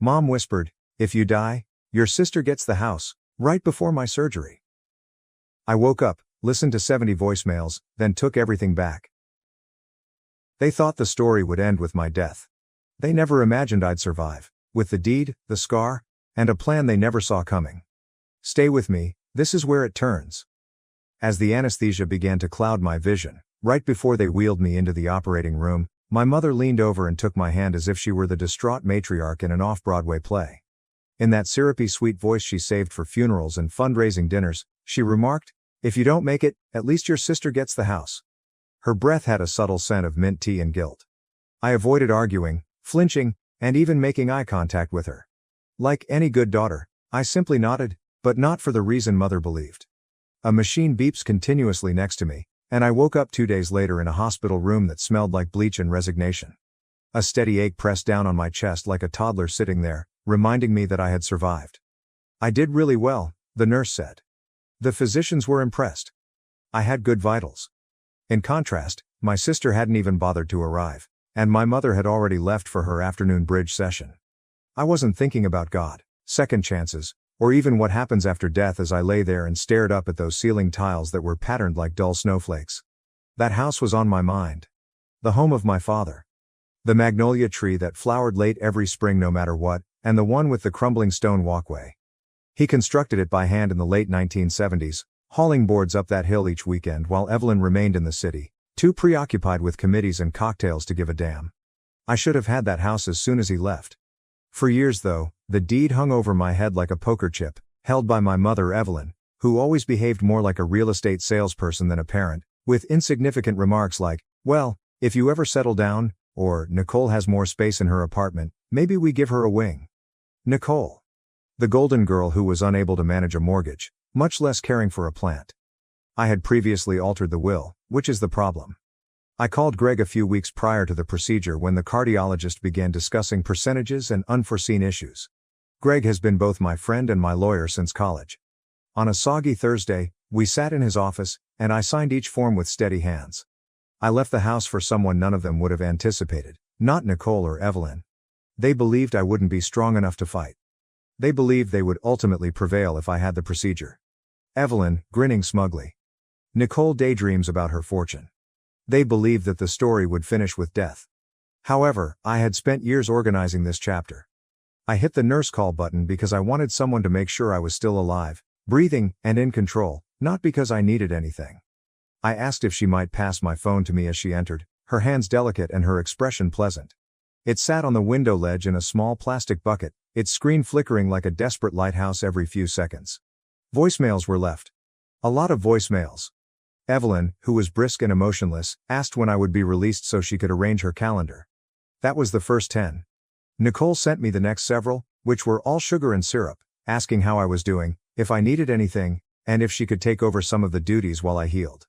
Mom whispered, "If you die, your sister gets the house," right before my surgery. I woke up, listened to 70 voicemails, then took everything back. They thought the story would end with my death. They never imagined I'd survive, with the deed, the scar, and a plan they never saw coming. Stay with me, this is where it turns. As the anesthesia began to cloud my vision, right before they wheeled me into the operating room, my mother leaned over and took my hand as if she were the distraught matriarch in an off-Broadway play. In that syrupy sweet voice she saved for funerals and fundraising dinners, she remarked, "If you don't make it, at least your sister gets the house." Her breath had a subtle scent of mint tea and guilt. I avoided arguing, flinching, and even making eye contact with her. Like any good daughter, I simply nodded, but not for the reason Mother believed. A machine beeps continuously next to me, and I woke up 2 days later in a hospital room that smelled like bleach and resignation. A steady ache pressed down on my chest like a toddler sitting there, reminding me that I had survived. I did really well, the nurse said. The physicians were impressed. I had good vitals. In contrast, my sister hadn't even bothered to arrive, and my mother had already left for her afternoon bridge session. I wasn't thinking about God, second chances, or even what happens after death as I lay there and stared up at those ceiling tiles that were patterned like dull snowflakes. That house was on my mind. The home of my father. The magnolia tree that flowered late every spring no matter what, and the one with the crumbling stone walkway. He constructed it by hand in the late 1970s, hauling boards up that hill each weekend while Evelyn remained in the city, too preoccupied with committees and cocktails to give a damn. I should have had that house as soon as he left. For years though, the deed hung over my head like a poker chip, held by my mother Evelyn, who always behaved more like a real estate salesperson than a parent, with insignificant remarks like, "Well, if you ever settle down," or "Nicole has more space in her apartment, maybe we give her a wing." Nicole. The golden girl who was unable to manage a mortgage, much less caring for a plant. I had previously altered the will, which is the problem. I called Greg a few weeks prior to the procedure when the cardiologist began discussing percentages and unforeseen issues. Greg has been both my friend and my lawyer since college. On a soggy Thursday, we sat in his office, and I signed each form with steady hands. I left the house for someone none of them would have anticipated, not Nicole or Evelyn. They believed I wouldn't be strong enough to fight. They believed they would ultimately prevail if I had the procedure. Evelyn, grinning smugly. Nicole daydreams about her fortune. They believed that the story would finish with death. However, I had spent years organizing this chapter. I hit the nurse call button because I wanted someone to make sure I was still alive, breathing, and in control, not because I needed anything. I asked if she might pass my phone to me as she entered, her hands delicate and her expression pleasant. It sat on the window ledge in a small plastic bucket, its screen flickering like a desperate lighthouse every few seconds. Voicemails were left. A lot of voicemails. Evelyn, who was brisk and emotionless, asked when I would be released so she could arrange her calendar. That was the first 10. Nicole sent me the next several, which were all sugar and syrup, asking how I was doing, if I needed anything, and if she could take over some of the duties while I healed.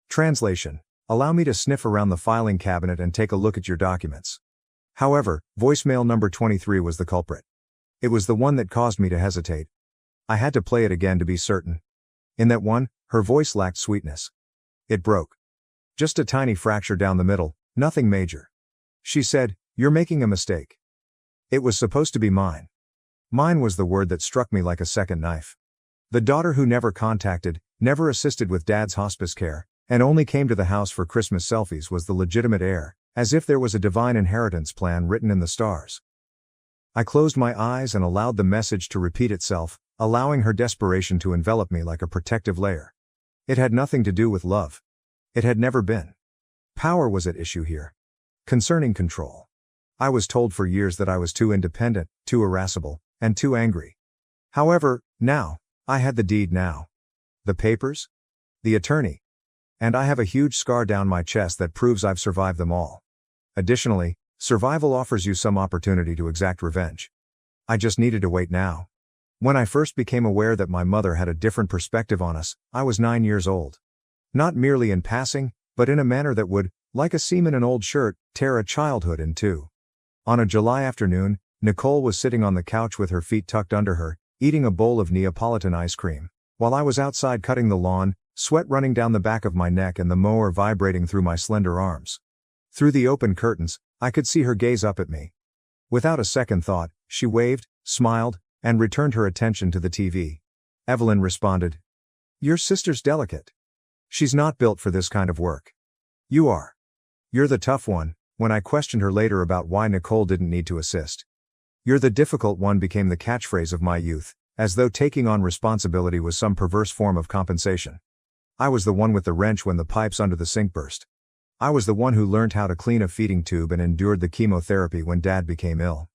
Translation: allow me to sniff around the filing cabinet and take a look at your documents. However, voicemail number 23 was the culprit. It was the one that caused me to hesitate. I had to play it again to be certain. In that one, her voice lacked sweetness. It broke. Just a tiny fracture down the middle, nothing major. She said, "You're making a mistake." It was supposed to be mine. Mine was the word that struck me like a second knife. The daughter who never contacted, never assisted with dad's hospice care, and only came to the house for Christmas selfies was the legitimate heir, as if there was a divine inheritance plan written in the stars. I closed my eyes and allowed the message to repeat itself, allowing her desperation to envelop me like a protective layer. It had nothing to do with love. It had never been. Power was at issue here. Concerning control. I was told for years that I was too independent, too irascible, and too angry. However, now, I had the deed now. The papers? The attorney. And I have a huge scar down my chest that proves I've survived them all. Additionally, survival offers you some opportunity to exact revenge. I just needed to wait now. When I first became aware that my mother had a different perspective on us, I was 9 years old. Not merely in passing, but in a manner that would, like a seam in an old shirt, tear a childhood in two. On a July afternoon, Nicole was sitting on the couch with her feet tucked under her, eating a bowl of Neapolitan ice cream, while I was outside cutting the lawn, sweat running down the back of my neck and the mower vibrating through my slender arms. Through the open curtains, I could see her gaze up at me. Without a second thought, she waved, smiled, and returned her attention to the TV. Evelyn responded. Your sister's delicate. She's not built for this kind of work. You are. You're the tough one, when I questioned her later about why Nicole didn't need to assist. You're the difficult one became the catchphrase of my youth, as though taking on responsibility was some perverse form of compensation. I was the one with the wrench when the pipes under the sink burst. I was the one who learned how to clean a feeding tube and endured the chemotherapy when Dad became ill.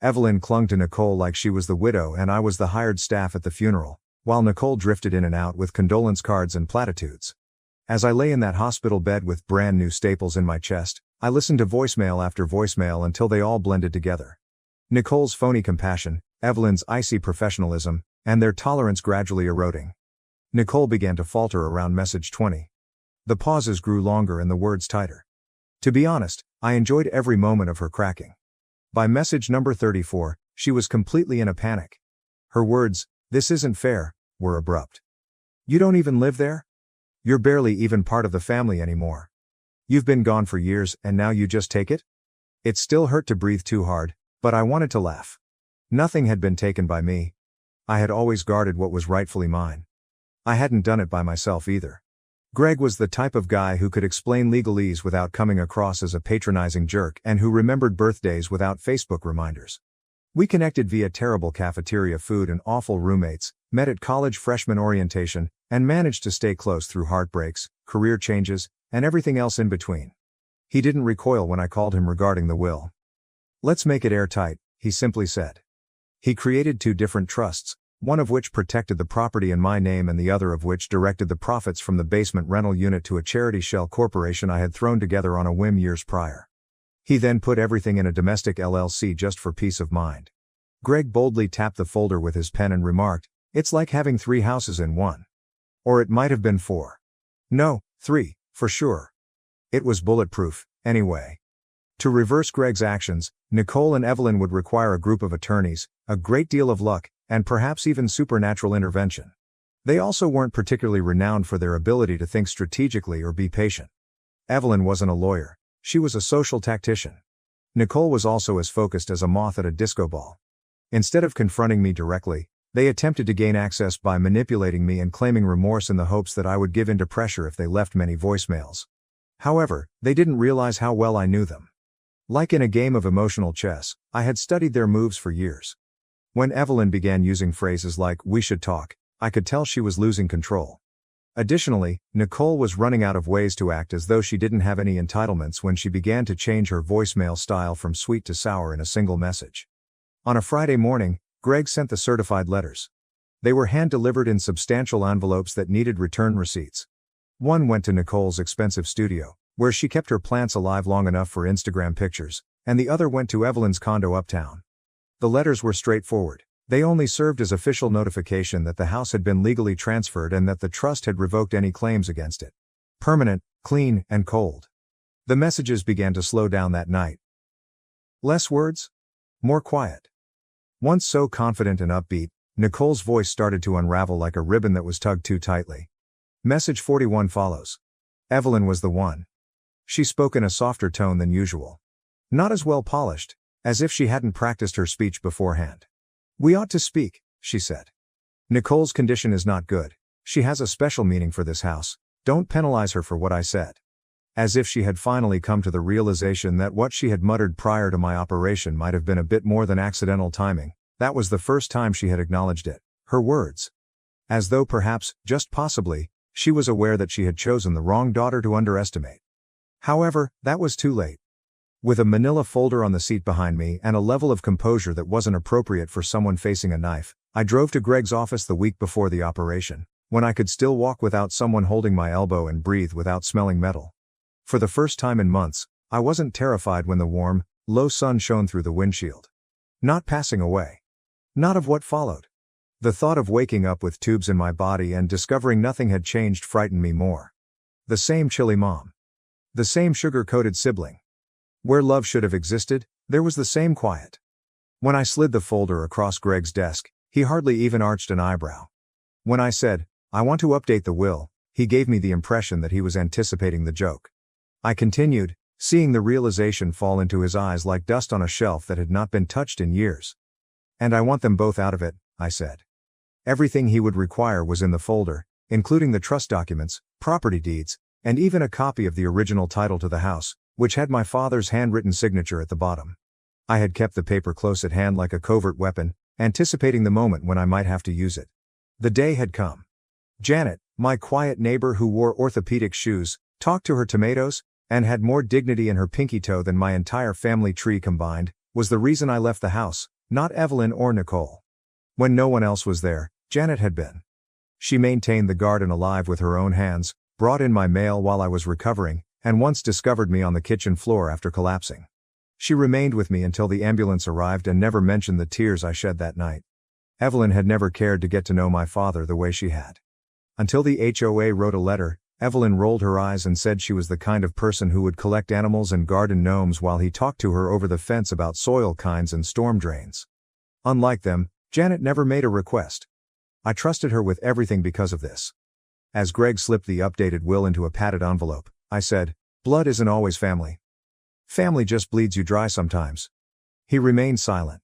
Evelyn clung to Nicole like she was the widow and I was the hired staff at the funeral, while Nicole drifted in and out with condolence cards and platitudes. As I lay in that hospital bed with brand new staples in my chest, I listened to voicemail after voicemail until they all blended together. Nicole's phony compassion, Evelyn's icy professionalism, and their tolerance gradually eroding. Nicole began to falter around message 20. The pauses grew longer and the words tighter. To be honest, I enjoyed every moment of her cracking. By message number 34, she was completely in a panic. Her words, "This isn't fair," were abrupt. You don't even live there? You're barely even part of the family anymore. You've been gone for years and now you just take it? It still hurt to breathe too hard, but I wanted to laugh. Nothing had been taken by me. I had always guarded what was rightfully mine. I hadn't done it by myself either. Greg was the type of guy who could explain legalese without coming across as a patronizing jerk and who remembered birthdays without Facebook reminders. We connected via terrible cafeteria food and awful roommates, met at college freshman orientation, and managed to stay close through heartbreaks, career changes, and everything else in between. He didn't recoil when I called him regarding the will. Let's make it airtight, he simply said. He created two different trusts, one of which protected the property in my name and the other of which directed the profits from the basement rental unit to a charity shell corporation I had thrown together on a whim years prior. He then put everything in a domestic LLC just for peace of mind. Greg boldly tapped the folder with his pen and remarked, "It's like having 3 houses in one. Or it might have been 4. No, 3, for sure." It was bulletproof, anyway. To reverse Greg's actions, Nicole and Evelyn would require a group of attorneys, a great deal of luck, and perhaps even supernatural intervention. They also weren't particularly renowned for their ability to think strategically or be patient. Evelyn wasn't a lawyer, she was a social tactician. Nicole was also as focused as a moth at a disco ball. Instead of confronting me directly, they attempted to gain access by manipulating me and claiming remorse in the hopes that I would give in to pressure if they left many voicemails. However, they didn't realize how well I knew them. Like in a game of emotional chess, I had studied their moves for years. When Evelyn began using phrases like, "We should talk," I could tell she was losing control. Additionally, Nicole was running out of ways to act as though she didn't have any entitlements when she began to change her voicemail style from sweet to sour in a single message. On a Friday morning, Greg sent the certified letters. They were hand-delivered in substantial envelopes that needed return receipts. One went to Nicole's expensive studio, where she kept her plants alive long enough for Instagram pictures, and the other went to Evelyn's condo uptown. The letters were straightforward. They only served as official notification that the house had been legally transferred and that the trust had revoked any claims against it. Permanent, clean, and cold. The messages began to slow down that night. Less words? More quiet. Once so confident and upbeat, Nicole's voice started to unravel like a ribbon that was tugged too tightly. Message 41 follows. Evelyn was the one. She spoke in a softer tone than usual. Not as well polished, as if she hadn't practiced her speech beforehand. "We ought to speak," she said. "Nicole's condition is not good. She has a special meaning for this house. Don't penalize her for what I said." As if she had finally come to the realization that what she had muttered prior to my operation might have been a bit more than accidental timing, that was the first time she had acknowledged it, her words. As though perhaps, just possibly, she was aware that she had chosen the wrong daughter to underestimate. However, that was too late. With a manila folder on the seat behind me and a level of composure that wasn't appropriate for someone facing a knife, I drove to Greg's office the week before the operation, when I could still walk without someone holding my elbow and breathe without smelling metal. For the first time in months, I wasn't terrified when the warm, low sun shone through the windshield. Not passing away. Not of what followed. The thought of waking up with tubes in my body and discovering nothing had changed frightened me more. The same chilly mom. The same sugar-coated sibling. Where love should have existed, there was the same quiet. When I slid the folder across Greg's desk, he hardly even arched an eyebrow. When I said, "I want to update the will," he gave me the impression that he was anticipating the joke. I continued, seeing the realization fall into his eyes like dust on a shelf that had not been touched in years. And I want them both out of it, I said. Everything he would require was in the folder, including the trust documents, property deeds, and even a copy of the original title to the house, which had my father's handwritten signature at the bottom. I had kept the paper close at hand like a covert weapon, anticipating the moment when I might have to use it. The day had come. Janet, my quiet neighbor who wore orthopedic shoes, talked to her tomatoes, and had more dignity in her pinky toe than my entire family tree combined, was the reason I left the house, not Evelyn or Nicole. When no one else was there, Janet had been. She maintained the garden alive with her own hands, brought in my mail while I was recovering, and once discovered me on the kitchen floor after collapsing. She remained with me until the ambulance arrived and never mentioned the tears I shed that night. Evelyn had never cared to get to know my father the way she had. Until the HOA wrote a letter, Evelyn rolled her eyes and said she was the kind of person who would collect animals and garden gnomes while he talked to her over the fence about soil kinds and storm drains. Unlike them, Janet never made a request. I trusted her with everything because of this. As Greg slipped the updated will into a padded envelope, I said, "Blood isn't always family. Family just bleeds you dry sometimes." He remained silent.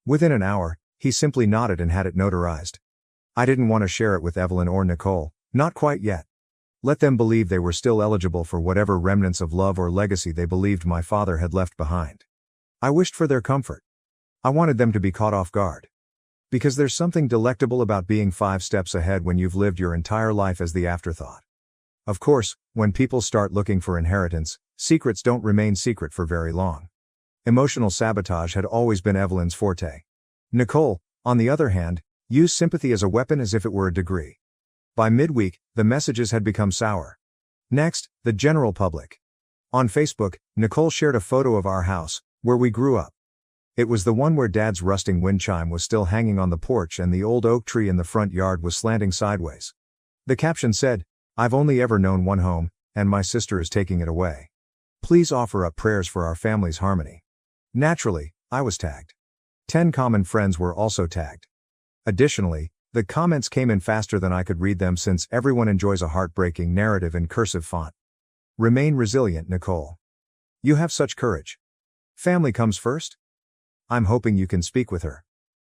Within an hour, he simply nodded and had it notarized. I didn't want to share it with Evelyn or Nicole, not quite yet. Let them believe they were still eligible for whatever remnants of love or legacy they believed my father had left behind. I wished for their comfort. I wanted them to be caught off guard. Because there's something delectable about being 5 steps ahead when you've lived your entire life as the afterthought. Of course, when people start looking for inheritance, secrets don't remain secret for very long. Emotional sabotage had always been Evelyn's forte. Nicole, on the other hand, used sympathy as a weapon as if it were a degree. By midweek, the messages had become sour. Next, the general public. On Facebook, Nicole shared a photo of our house, where we grew up. It was the one where Dad's rusting wind chime was still hanging on the porch and the old oak tree in the front yard was slanting sideways. The caption said, "I've only ever known one home, and my sister is taking it away. Please offer up prayers for our family's harmony." Naturally, I was tagged. 10 common friends were also tagged. Additionally, the comments came in faster than I could read them since everyone enjoys a heartbreaking narrative in cursive font. "Remain resilient, Nicole. You have such courage. Family comes first. I'm hoping you can speak with her.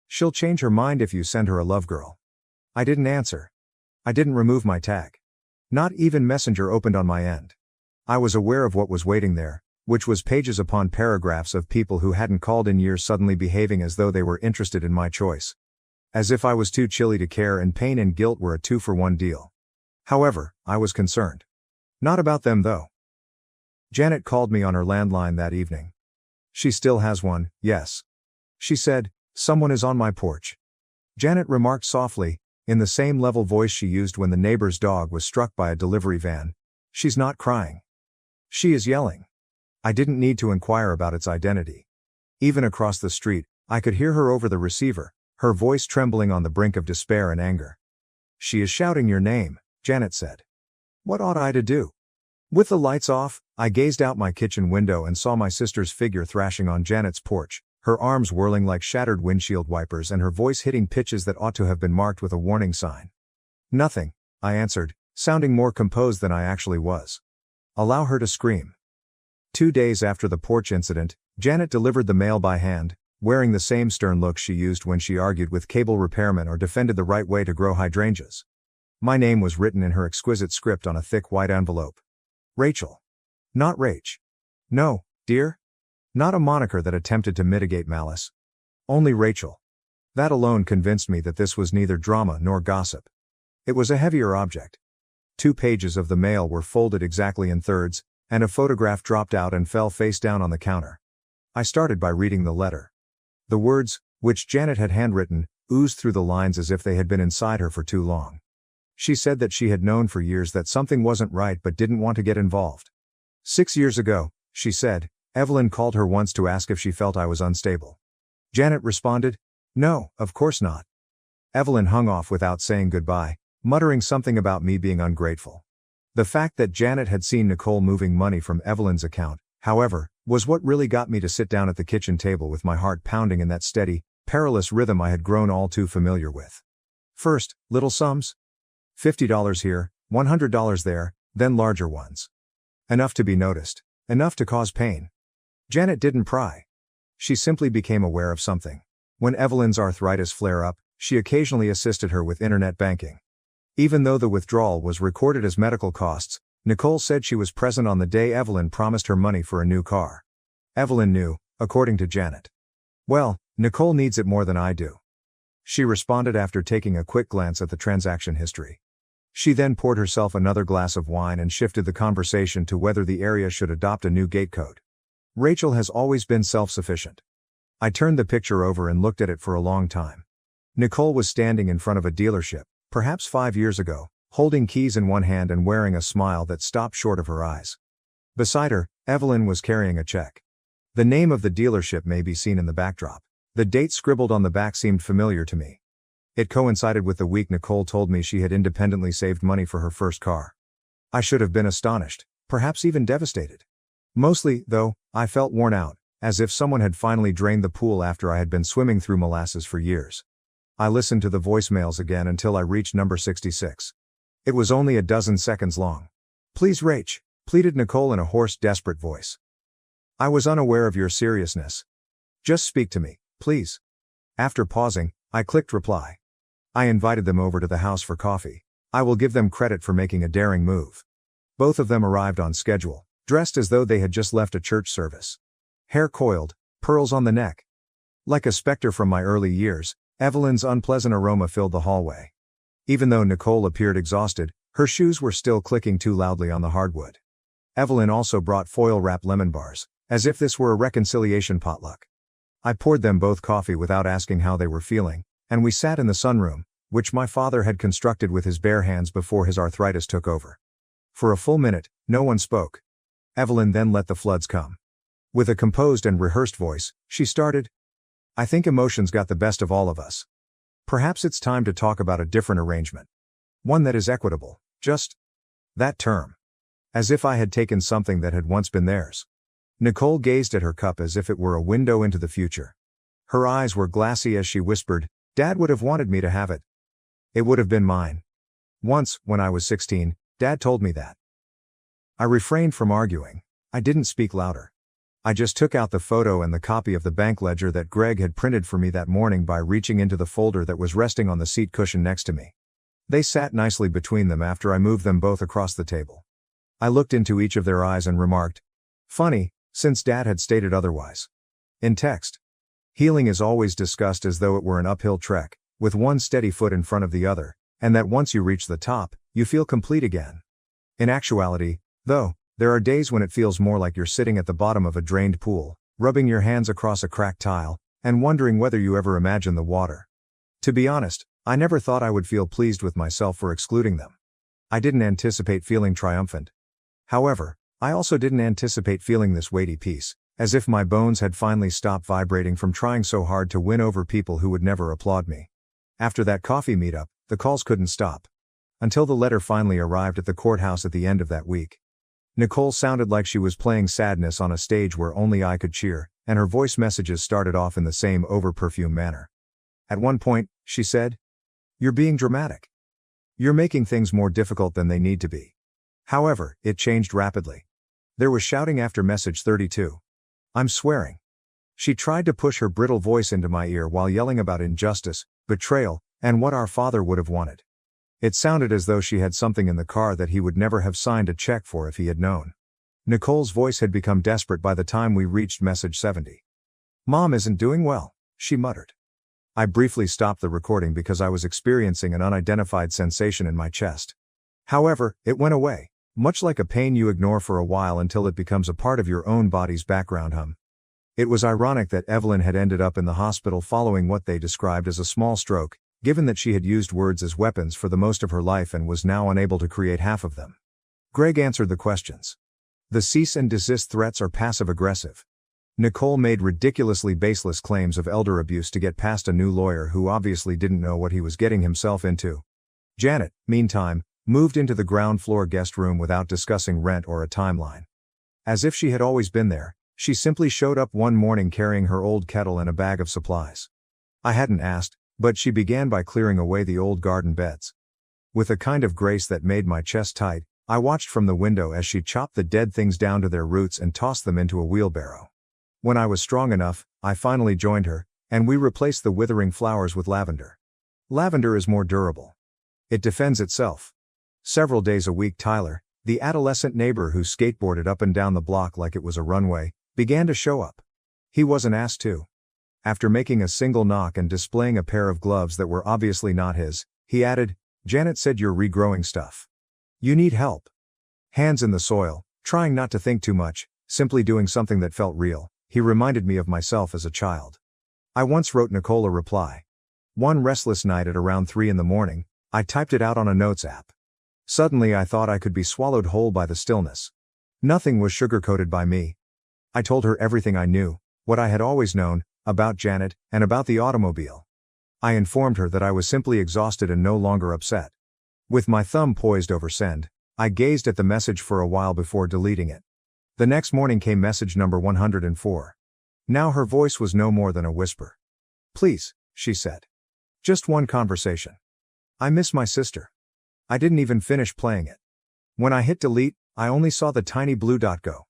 She'll change her mind if you send her a love girl." I didn't answer. I didn't remove my tag. Not even Messenger opened on my end. I was aware of what was waiting there, which was pages upon paragraphs of people who hadn't called in years suddenly behaving as though they were interested in my choice. As if I was too chilly to care and pain and guilt were a 2-for-1 deal. However, I was concerned. Not about them though. Janet called me on her landline that evening. She still has one, yes. She said, "Someone is on my porch." Janet remarked softly, in the same level voice she used when the neighbor's dog was struck by a delivery van, "She's not crying. She is yelling." I didn't need to inquire about its identity. Even across the street, I could hear her over the receiver, her voice trembling on the brink of despair and anger. "She is shouting your name," Janet said. What ought I to do? With the lights off, I gazed out my kitchen window and saw my sister's figure thrashing on Janet's porch, her arms whirling like shattered windshield wipers and her voice hitting pitches that ought to have been marked with a warning sign. "Nothing," I answered, sounding more composed than I actually was. "Allow her to scream." 2 days after the porch incident, Janet delivered the mail by hand, wearing the same stern look she used when she argued with cable repairmen or defended the right way to grow hydrangeas. My name was written in her exquisite script on a thick white envelope. Rachel. Not Rach. No, dear. Not a moniker that attempted to mitigate malice. Only Rachel. That alone convinced me that this was neither drama nor gossip. It was a heavier object. 2 pages of the mail were folded exactly in thirds, and a photograph dropped out and fell face down on the counter. I started by reading the letter. The words, which Janet had handwritten, oozed through the lines as if they had been inside her for too long. She said that she had known for years that something wasn't right but didn't want to get involved. 6 years ago, she said, Evelyn called her once to ask if she felt I was unstable. Janet responded, "No, of course not." Evelyn hung off without saying goodbye, muttering something about me being ungrateful. The fact that Janet had seen Nicole moving money from Evelyn's account, however, was what really got me to sit down at the kitchen table with my heart pounding in that steady, perilous rhythm I had grown all too familiar with. First, little sums. $50 here, $100 there, then larger ones. Enough to be noticed, enough to cause pain. Janet didn't pry. She simply became aware of something. When Evelyn's arthritis flared up, she occasionally assisted her with internet banking. Even though the withdrawal was recorded as medical costs, Nicole said she was present on the day Evelyn promised her money for a new car. Evelyn knew, according to Janet. Well, Nicole needs it more than I do. She responded after taking a quick glance at the transaction history. She then poured herself another glass of wine and shifted the conversation to whether the area should adopt a new gate code. Rachel has always been self-sufficient. I turned the picture over and looked at it for a long time. Nicole was standing in front of a dealership, perhaps 5 years ago, holding keys in one hand and wearing a smile that stopped short of her eyes. Beside her, Evelyn was carrying a check. The name of the dealership may be seen in the backdrop. The date scribbled on the back seemed familiar to me. It coincided with the week Nicole told me she had independently saved money for her first car. I should have been astonished, perhaps even devastated. Mostly, though, I felt worn out, as if someone had finally drained the pool after I had been swimming through molasses for years. I listened to the voicemails again until I reached number 66. It was only a dozen seconds long. "Please, Rach," pleaded Nicole in a hoarse, desperate voice. "I was unaware of your seriousness. Just speak to me, please." After pausing, I clicked reply. I invited them over to the house for coffee. I will give them credit for making a daring move. Both of them arrived on schedule, dressed as though they had just left a church service. Hair coiled, pearls on the neck. Like a specter from my early years, Evelyn's unpleasant aroma filled the hallway. Even though Nicole appeared exhausted, her shoes were still clicking too loudly on the hardwood. Evelyn also brought foil-wrapped lemon bars, as if this were a reconciliation potluck. I poured them both coffee without asking how they were feeling, and we sat in the sunroom, which my father had constructed with his bare hands before his arthritis took over. For a full minute, no one spoke. Evelyn then let the floods come. With a composed and rehearsed voice, she started, "I think emotions got the best of all of us. Perhaps it's time to talk about a different arrangement. One that is equitable, just that term." As if I had taken something that had once been theirs. Nicole gazed at her cup as if it were a window into the future. Her eyes were glassy as she whispered, "Dad would have wanted me to have it. It would have been mine. Once, when I was 16, Dad told me that." I refrained from arguing. I didn't speak louder. I just took out the photo and the copy of the bank ledger that Greg had printed for me that morning by reaching into the folder that was resting on the seat cushion next to me. They sat nicely between them after I moved them both across the table. I looked into each of their eyes and remarked, "Funny, since Dad had stated otherwise." In text. Healing is always discussed as though it were an uphill trek, with one steady foot in front of the other, and that once you reach the top, you feel complete again. In actuality, though, there are days when it feels more like you're sitting at the bottom of a drained pool, rubbing your hands across a cracked tile, and wondering whether you ever imagine the water. To be honest, I never thought I would feel pleased with myself for excluding them. I didn't anticipate feeling triumphant. However, I also didn't anticipate feeling this weighty peace, as if my bones had finally stopped vibrating from trying so hard to win over people who would never applaud me. After that coffee meetup, the calls couldn't stop. Until the letter finally arrived at the courthouse at the end of that week. Nicole sounded like she was playing sadness on a stage where only I could cheer, and her voice messages started off in the same over-perfumed manner. At one point, she said, "You're being dramatic. You're making things more difficult than they need to be." However, it changed rapidly. There was shouting after message 32. "I'm swearing." She tried to push her brittle voice into my ear while yelling about injustice, betrayal, and what our father would have wanted. It sounded as though she had something in the car that he would never have signed a check for if he had known. Nicole's voice had become desperate by the time we reached message 70. "Mom isn't doing well," she muttered. I briefly stopped the recording because I was experiencing an unidentified sensation in my chest. However, it went away, much like a pain you ignore for a while until it becomes a part of your own body's background hum. It was ironic that Evelyn had ended up in the hospital following what they described as a small stroke, given that she had used words as weapons for the most of her life and was now unable to create half of them. Greg answered the questions. The cease and desist threats are passive-aggressive. Nicole made ridiculously baseless claims of elder abuse to get past a new lawyer who obviously didn't know what he was getting himself into. Janet, meantime, moved into the ground floor guest room without discussing rent or a timeline. As if she had always been there, she simply showed up one morning carrying her old kettle and a bag of supplies. I hadn't asked, but she began by clearing away the old garden beds. With a kind of grace that made my chest tight, I watched from the window as she chopped the dead things down to their roots and tossed them into a wheelbarrow. When I was strong enough, I finally joined her, And we replaced the withering flowers with lavender. Lavender is more durable. It defends itself. Several days a week Tyler, the adolescent neighbor who skateboarded up and down the block like it was a runway, began to show up. He wasn't asked to. After making a single knock and displaying a pair of gloves that were obviously not his, he added, "Janet said you're regrowing stuff. You need help." Hands in the soil, trying not to think too much, simply doing something that felt real, he reminded me of myself as a child. I once wrote Nicole a reply. One restless night at around 3 in the morning, I typed it out on a notes app. Suddenly I thought I could be swallowed whole by the stillness. Nothing was sugar-coated by me. I told her everything I knew, what I had always known, about Janet, and about the automobile. I informed her that I was simply exhausted and no longer upset. With my thumb poised over send, I gazed at the message for a while before deleting it. The next morning came message number 104. Now her voice was no more than a whisper. "Please," she said. "Just one conversation. I miss my sister." I didn't even finish playing it. When I hit delete, I only saw the tiny blue dot go.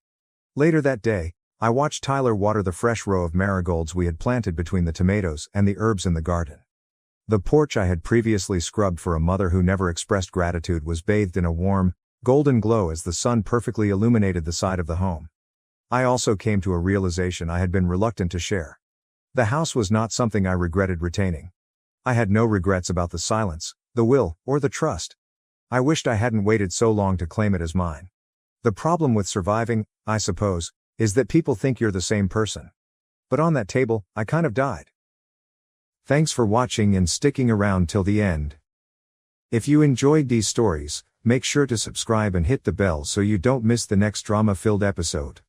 Later that day, I watched Tyler water the fresh row of marigolds we had planted between the tomatoes and the herbs in the garden. The porch I had previously scrubbed for a mother who never expressed gratitude was bathed in a warm, golden glow as the sun perfectly illuminated the side of the home. I also came to a realization I had been reluctant to share. The house was not something I regretted retaining. I had no regrets about the silence, the will, or the trust. I wished I hadn't waited so long to claim it as mine. The problem with surviving, I suppose, is that people think you're the same person. But on that table, I kind of died. Thanks for watching and sticking around till the end. If you enjoyed these stories, make sure to subscribe and hit the bell so you don't miss the next drama-filled episode.